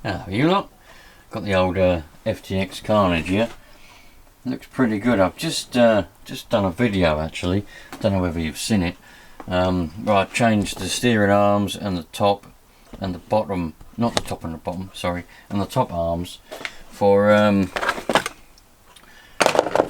You look. Got the old FTX Carnage here. Looks pretty good. I've just done a video actually. Don't know whether you've seen it. Where I changed the steering arms and the top and the bottom, not the top and the bottom, sorry, and the top arms for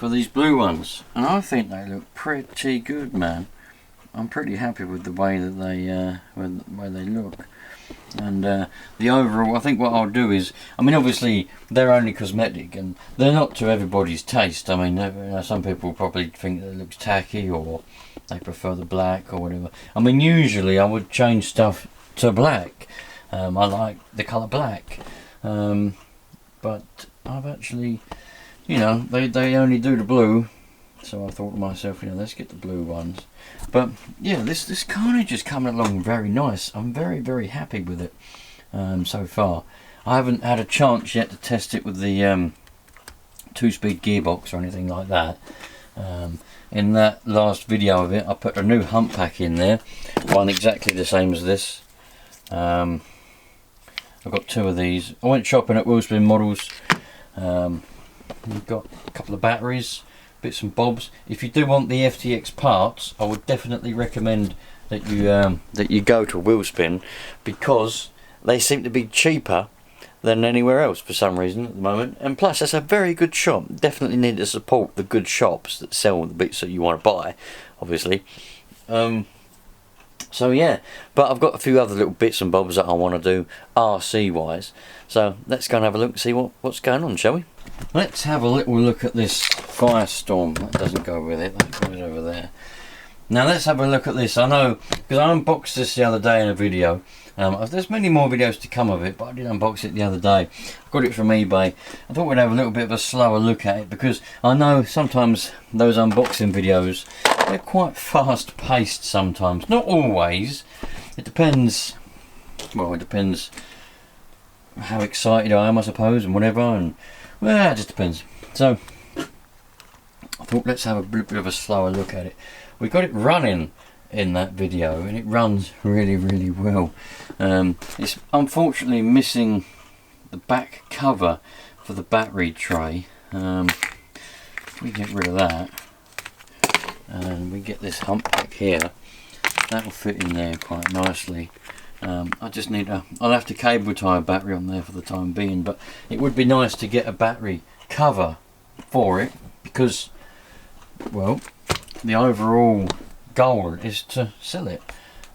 these blue ones, and I think they look pretty good, man. I'm pretty happy with the way that they look. And the overall, I think what I'll do is, I mean, obviously they're only cosmetic and they're not to everybody's taste. I mean, you know, some people probably think that it looks tacky or they prefer the black or whatever. I mean, usually I would change stuff to black. I like the colour black, but I've actually, you know, they only do the blue, so I thought to myself, you know, let's get the blue ones. But yeah, this Carnage is coming along very nice. I'm very, very happy with it so far. I haven't had a chance yet to test it with the 2-speed gearbox or anything like that. In that last video of it, I put a new hump pack in there, one exactly the same as this. I've got 2 of these. I went shopping at Wheelspin Models. We've got a couple of batteries, bits and bobs. If you do want the FTX parts, I would definitely recommend that you go to Wheelspin, because they seem to be cheaper than anywhere else for some reason at the moment. And plus, that's a very good shop. Definitely need to support the good shops that sell the bits that you want to buy, obviously. So yeah, but I've got a few other little bits and bobs that I want to do RC wise. So let's go and have a look and see what's going on, shall we? Let's have a little look at this Firestorm. That doesn't go with it, that goes over there. Now let's have a look at this. I know, because I unboxed this the other day in a video. There's many more videos to come of it, but I did unbox it the other day. I got it from eBay. I thought we'd have a little bit of a slower look at it, because I know sometimes those unboxing videos, they're quite fast paced sometimes. Not always. It depends. Well, it depends how excited I am, I suppose, and whatever, and well, it just depends. So I thought let's have a bit of a slower look at it. We got it running in that video and it runs really, really well. It's unfortunately missing the back cover for the battery tray. We get rid of that and we get this hump back here. That will fit in there quite nicely. I just need I'll have to cable tie a battery on there for the time being, but it would be nice to get a battery cover for it, because, well, the overall goal is to sell it.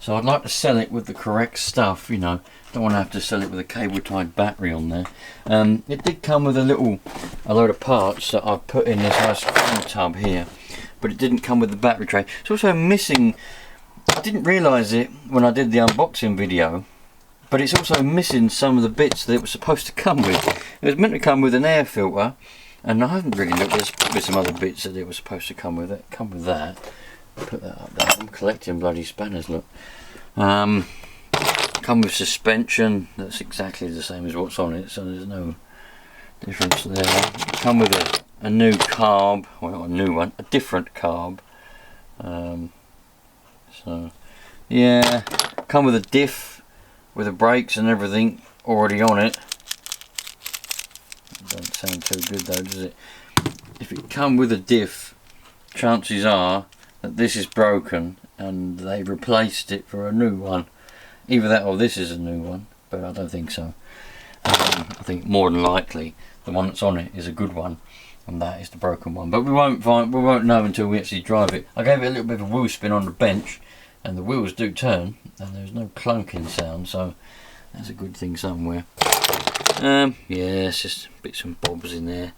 So I'd like to sell it with the correct stuff, you know. Don't want to have to sell it with a cable tied battery on there. It did come with a load of parts that I've put in this ice cream tub here, but it didn't come with the battery tray. It's also missing, I didn't realise it when I did the unboxing video, but it's also missing some of the bits that it was supposed to come with. It was meant to come with an air filter, and I haven't really looked. There's probably some other bits that it was supposed to come with. That. Put that up there. I'm collecting bloody spanners, look. Come with suspension. That's exactly the same as what's on it, so there's no difference there. Come with a new carb. Well, not a new one, a different carb. So yeah, come with a diff with the brakes and everything already on it. Don't sound too good though, does it? If it come with a diff, chances are that this is broken and they replaced it for a new one. Either that or this is a new one, but I don't think so. I think more than likely the one that's on it is a good one, and that is the broken one. But we won't know until we actually drive it. I gave it a little bit of a wheel spin on the bench, and the wheels do turn, and there's no clunking sound, so that's a good thing somewhere. Yeah, it's just bits and bobs in there.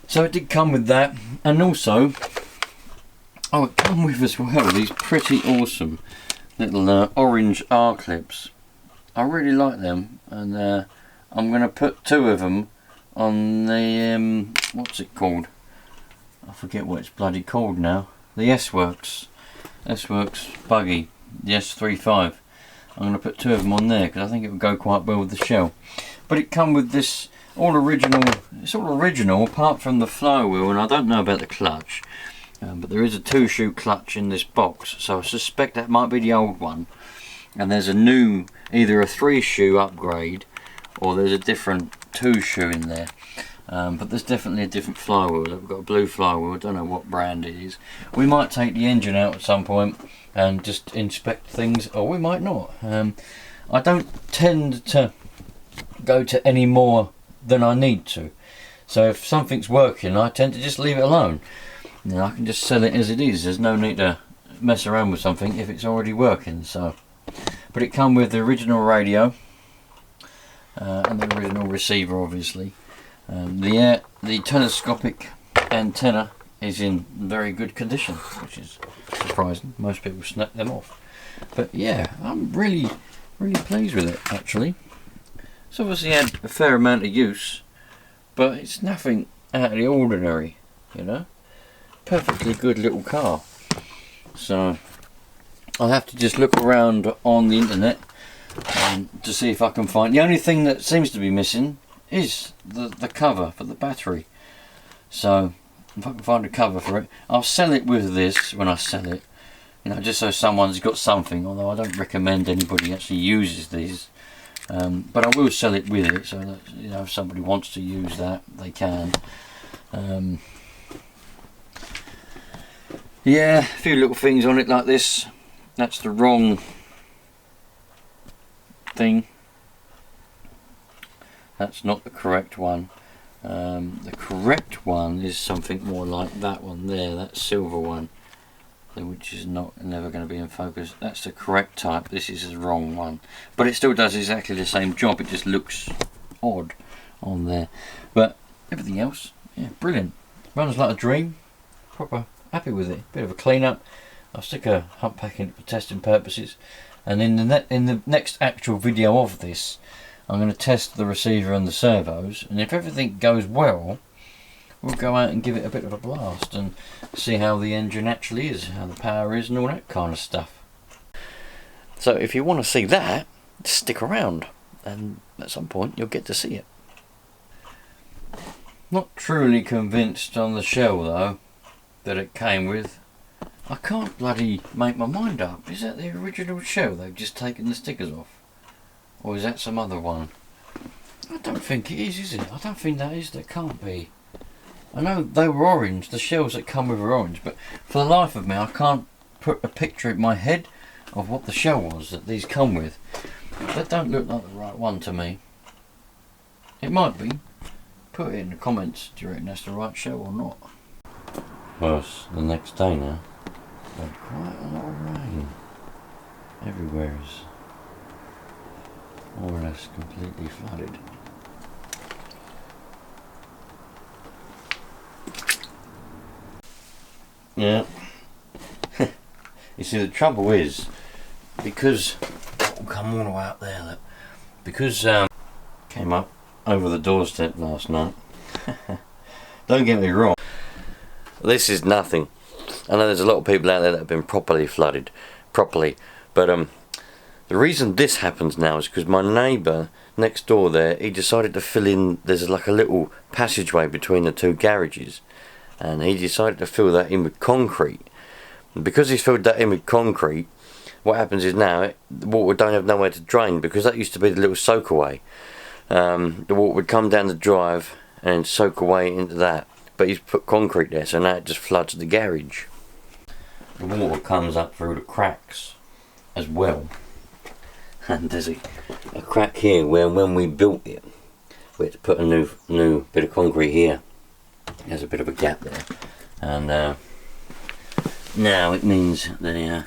So it did come with that, and also, oh, it came with as well these pretty awesome little orange R-clips. I really like them, and I'm going to put 2 of them on the, what's it called? I forget what it's bloody called now. The S-Works buggy, the S35. I'm going to put 2 of them on there because I think it would go quite well with the shell. But it come with this all original. It's all original apart from the flywheel, and I don't know about the clutch. But there is a 2-shoe clutch in this box, so I suspect that might be the old one. And there's a new, either a 3-shoe upgrade or there's a different 2 shoe in there. But there's definitely a different flywheel. We've got a blue flywheel, I don't know what brand it is. We might take the engine out at some point and just inspect things, or we might not. I don't tend to go to any more than I need to. So if something's working, I tend to just leave it alone. You know, I can just sell it as it is. There's no need to mess around with something if it's already working. So, but it come with the original radio and the original receiver, obviously. The telescopic antenna is in very good condition, which is surprising. Most people snap them off. But yeah, I'm really pleased with it, actually. It's obviously had a fair amount of use, but it's nothing out of the ordinary, you know. Perfectly good little car. So I'll have to just look around on the internet to see if I can find. The only thing that seems to be missing is the cover for the battery. So if I can find a cover for it, I'll sell it with this when I sell it. You know, just so someone's got something. Although I don't recommend anybody actually uses these. But I will sell it with it, so that, you know, if somebody wants to use that, they can. Yeah, a few little things on it like this. That's the wrong thing. That's not the correct one. The correct one is something more like that one there, that silver one, which is never going to be in focus. That's the correct type. This is the wrong one, but it still does exactly the same job. It just looks odd on there, but everything else, yeah, brilliant. Runs like a dream. Proper happy with it. Bit of a clean up. I'll stick a hump pack in it for testing purposes, and in the next actual video of this, I'm going to test the receiver and the servos, and if everything goes well, we'll go out and give it a bit of a blast and see how the engine actually is, how the power is and all that kind of stuff. So if you want to see that, stick around and at some point you'll get to see it. Not truly convinced on the shell though that it came with. I can't bloody make my mind up. Is that the original shell they've just taken the stickers off? Or is that some other one? I don't think it is it? I don't think that is. That can't be. I know they were orange, the shells that come with are orange, but for the life of me I can't put a picture in my head of what the shell was that these come with. That don't look like the right one to me. It might be. Put it in the comments, do you reckon that's the right shell or not? Well, it's the next day now. Had quite a lot of rain. Everywhere is more or less completely flooded. Yeah. You see, the trouble is, because it'll come all the way up there, look, because came up over the doorstep last night. Don't get me wrong, this is nothing. I know there's a lot of people out there that have been properly flooded, but the reason this happens now is because my neighbour next door there, he decided to fill in, there's like a little passageway between the two garages, and he decided to fill that in with concrete. And because he's filled that in with concrete, what happens is now the water don't have nowhere to drain, because that used to be the little soak away. The water would come down the drive and soak away into that, but he's put concrete there, so now it just floods the garage. The water comes up through the cracks as well, and there's a crack here where when we built it, we had to put a new bit of concrete here. There's a bit of a gap there, and now it means the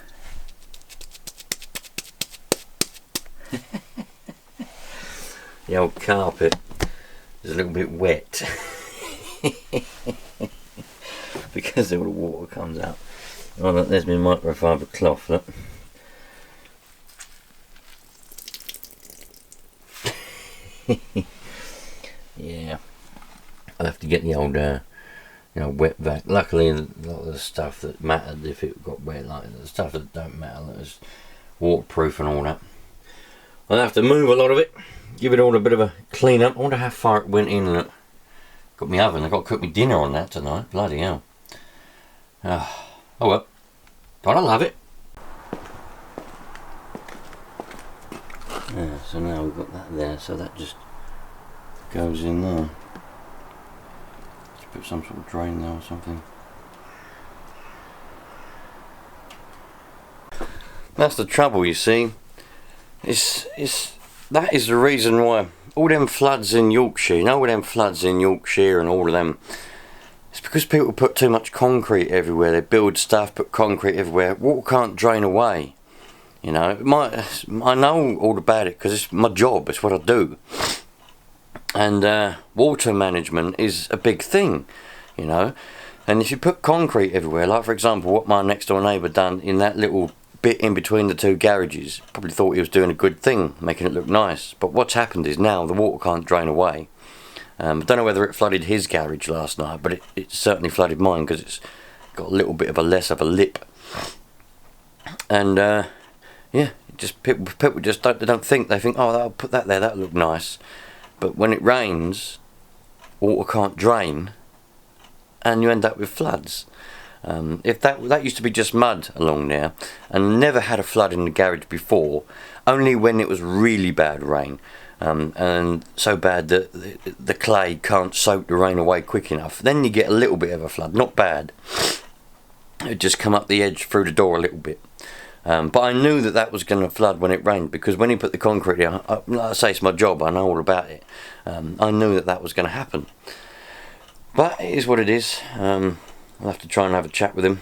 the old carpet is a little bit wet because all the water comes out. Oh look, there's my microfiber cloth, look. Yeah, I'll have to get the old wet vac. Luckily a lot of the stuff that mattered, if it got wet, like the stuff that don't matter, that was waterproof and all that, I'll have to move a lot of it, give it all a bit of a clean up. I wonder how far it went in. Look, got my oven, I've got to cook my dinner on that tonight, bloody hell. Oh well, but I love it. Yeah, so now we've got that there, so that just goes in there. Let's put some sort of drain there or something. That's the trouble, you see. That is the reason why all them floods in Yorkshire, you know, all them floods in Yorkshire and all of them, it's because people put too much concrete everywhere. They build stuff, put concrete everywhere. Water can't drain away. You know, I know all about it because it's my job. It's what I do. And water management is a big thing, you know. And if you put concrete everywhere, like for example what my next door neighbour done in that little bit in between the two garages, probably thought he was doing a good thing, making it look nice. But what's happened is now the water can't drain away. I don't know whether it flooded his garage last night, but it certainly flooded mine because it's got a little bit of a less of a lip. And yeah, just people just don't think. They think, oh, I'll put that there, that'll look nice. But when it rains, water can't drain, and you end up with floods. If that used to be just mud along there, and never had a flood in the garage before, only when it was really bad rain, and so bad that the clay can't soak the rain away quick enough. Then you get a little bit of a flood, not bad. It just come up the edge through the door a little bit. But I knew that was going to flood when it rained, because when he put the concrete down, like I say, it's my job, I know all about it. I knew that was going to happen. But it is what it is. I'll have to try and have a chat with him,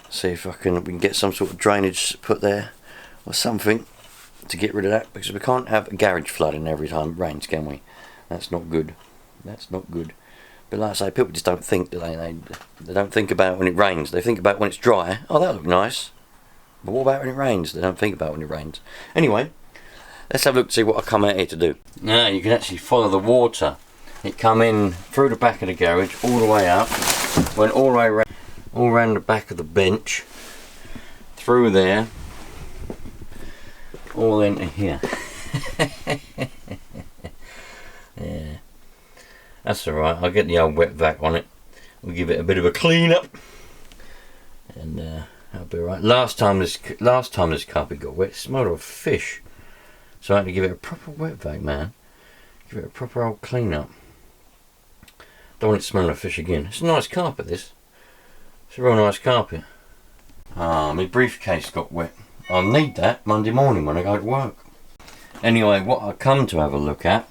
see if we can get some sort of drainage put there or something to get rid of that, because we can't have a garage flooding every time it rains, can we? That's not good. That's not good. But like I say, people just don't think, do they? They don't think about when it rains. They think about when it's dry. Oh, that look nice. But what about when it rains? They don't think about when it rains. Anyway, let's have a look to see what I come out here to do. Now you can actually follow the water. It come in through the back of the garage, all the way up, went all the way all around the back of the bench, through there, all into here. Yeah, that's alright. I'll get the old wet vac on it. We'll give it a bit of a clean up, and that'll be alright. Last time this carpet got wet, it smelled of fish, so I had to give it a proper wet vac, man. Give it a proper old clean up. Don't want it smelling of fish again. It's a nice carpet, this. It's a real nice carpet. My briefcase got wet. I'll need that Monday morning when I go to work. Anyway, what I come to have a look at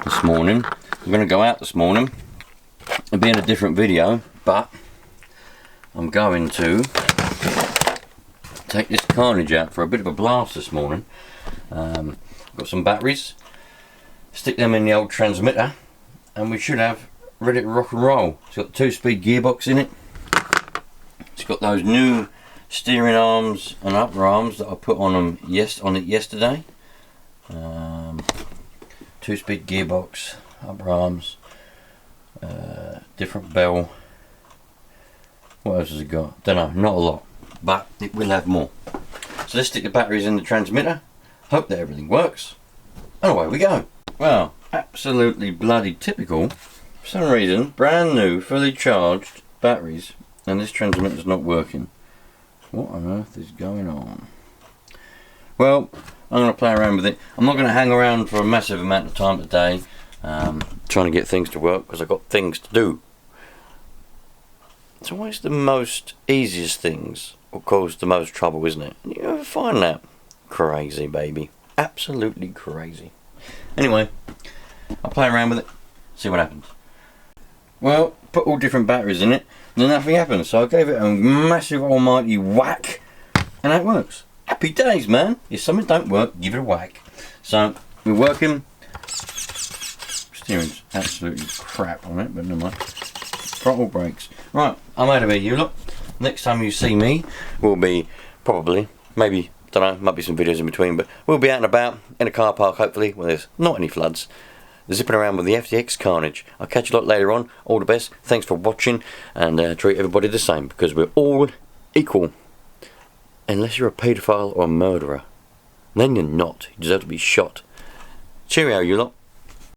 this morning, I'm going to go out this morning. It'll be in a different video, but I'm going to take this carnage out for a bit of a blast this morning. I've got some batteries, stick them in the old transmitter, and we should have ready to rock and roll. It's got the 2-speed gearbox in it. It's got those new steering arms and upper arms that I put on it yesterday. 2-speed gearbox, upper arms, different bell. What else has it got? Don't know, not a lot, but it will have more. So let's stick the batteries in the transmitter, hope that everything works, and away we go. Well, absolutely bloody typical. For some reason, brand new, fully charged batteries, and this transmitter's not working. What on earth is going on? Well, I'm going to play around with it. I'm not going to hang around for a massive amount of time today, trying to get things to work, because I've got things to do. It's always the most easiest things will cause the most trouble, isn't it? You ever find that? Crazy, baby. Absolutely crazy. Anyway, I'll play around with it, see what happens. Well, put all different batteries in it, and then nothing happens. So I gave it a massive almighty whack, and that works. Happy days, man. If something don't work, give it a whack. So we're working. Steering's absolutely crap on it, but never mind. Throttle brakes. Right, I'm out of here, you lot. Next time you see me will be probably, maybe, don't know, might be some videos in between, but we'll be out and about in a car park, hopefully, where there's not any floods. Zipping around with the FTX carnage. I'll catch you lot later on. All the best. Thanks for watching, and treat everybody the same, because we're all equal. Unless you're a paedophile or a murderer. Then you're not. You deserve to be shot. Cheerio, you lot.